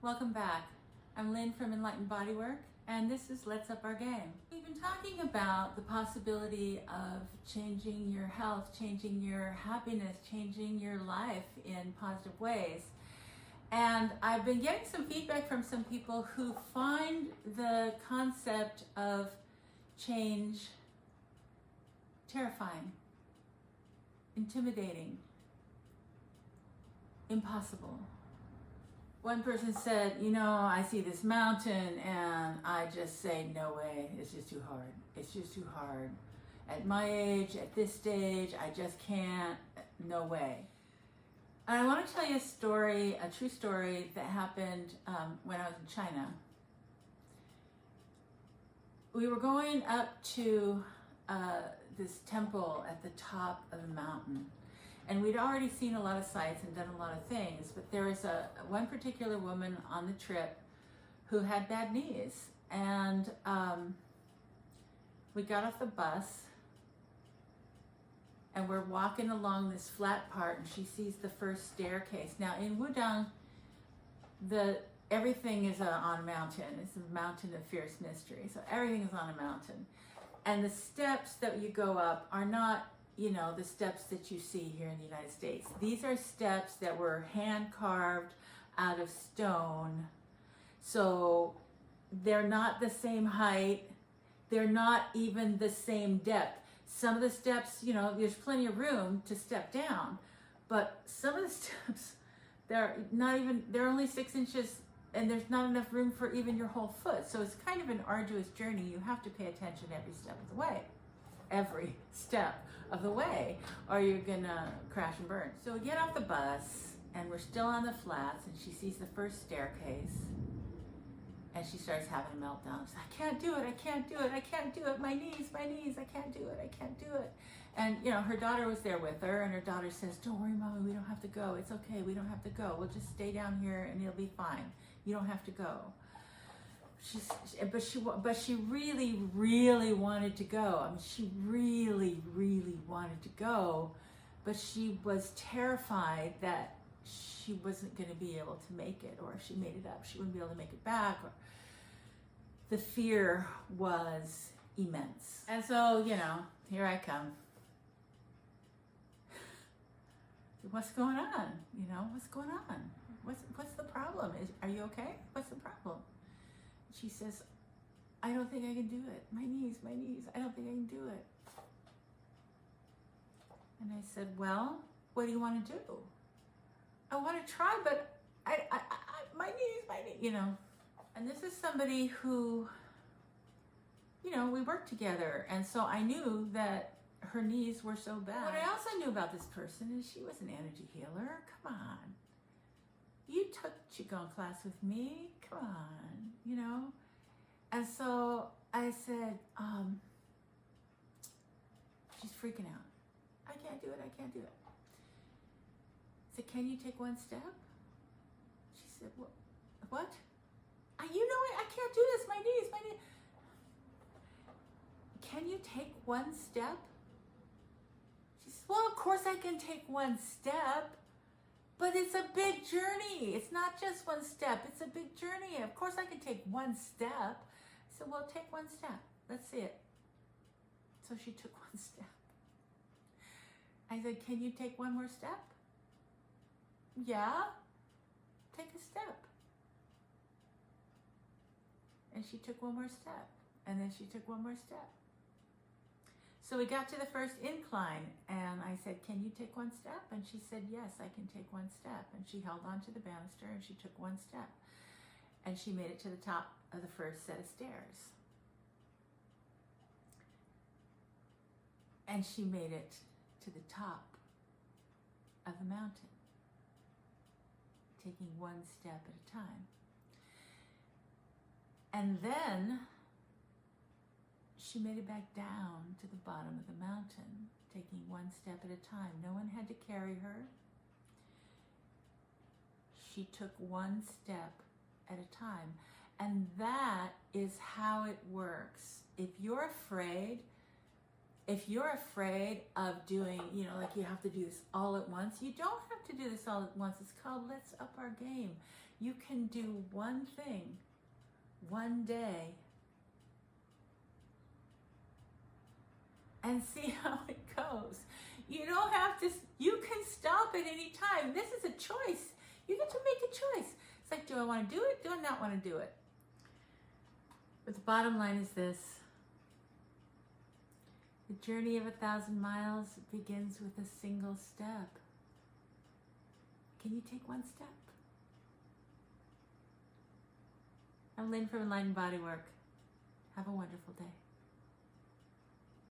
Welcome back. I'm Lynn from Enlightened Bodywork, and this is Let's Up Our Game. We've been talking about the possibility of changing your health, changing your happiness, changing your life in positive ways. And I've been getting some feedback from some people who find the concept of change terrifying, intimidating, impossible. One person said, I see this mountain and I just say, no way, it's just too hard. It's just too hard. At my age, at this stage, I just can't, no way. And I want to tell you a story, a true story that happened when I was in China. We were going up to this temple at the top of the mountain. And we'd already seen a lot of sights and done a lot of things, but there was one particular woman on the trip who had bad knees. And we got off the bus and we're walking along this flat part and she sees the first staircase. Now in Wudang, everything is on a mountain. It's a mountain of fierce mystery. So everything is on a mountain. And the steps that you go up are not the steps that you see here in the United States. These are steps that were hand carved out of stone. So they're not the same height. They're not even the same depth. Some of the steps, there's plenty of room to step down, but some of the steps, they're only 6 inches and there's not enough room for even your whole foot. So it's kind of an arduous journey. You have to pay attention every step of the way. Every step of the way, or you're gonna crash and burn. So we get off the bus and we're still on the flats and she sees the first staircase and she starts having a meltdown. She's like, I can't do it, I can't do it, I can't do it, my knees, I can't do it, I can't do it. And her daughter was there with her and her daughter says, don't worry, Mommy, we don't have to go. It's okay, we don't have to go. We'll just stay down here and it'll be fine. You don't have to go. But she really, really wanted to go. I mean, she really, really wanted to go, but she was terrified that she wasn't going to be able to make it, or if she made it up, she wouldn't be able to make it back. Or the fear was immense. And so, here I come. What's going on? What's going on? What's the problem? Are you okay? What's the problem? She says, I don't think I can do it. My knees, I don't think I can do it. And I said, well, what do you want to do? I want to try, but my knees, And this is somebody who, we worked together. And so I knew that her knees were so bad. What I also knew about this person is she was an energy healer. Come on. You took Qigong class with me. Come on, And so I said, she's freaking out. I can't do it. I said, can you take one step? She said, what? I can't do this. My knees. Can you take one step? She said, well, of course I can take one step. But it's a big journey. It's not just one step. It's a big journey. Of course I can take one step. I said, well, take one step. Let's see it. So she took one step. I said, can you take one more step? Yeah. Take a step. And she took one more step. And then she took one more step. So we got to the first incline and I said, can you take one step? And she said, yes, I can take one step. And she held on to the banister and she took one step. And she made it to the top of the first set of stairs. And she made it to the top of the mountain, taking one step at a time. And then she made it back down to the bottom of the mountain, taking one step at a time. No one had to carry her. She took one step at a time. And that is how it works. If you're afraid of doing, like you have to do this all at once, you don't have to do this all at once. It's called Let's Up Our Game. You can do one thing, one day, and see how it goes. You don't have to, you can stop at any time. This is a choice. You get to make a choice. It's like, do I want to do it? Do I not want to do it? But the bottom line is this. The journey of 1,000 miles begins with a single step. Can you take one step? I'm Lynn from Enlightened Bodywork. Have a wonderful day.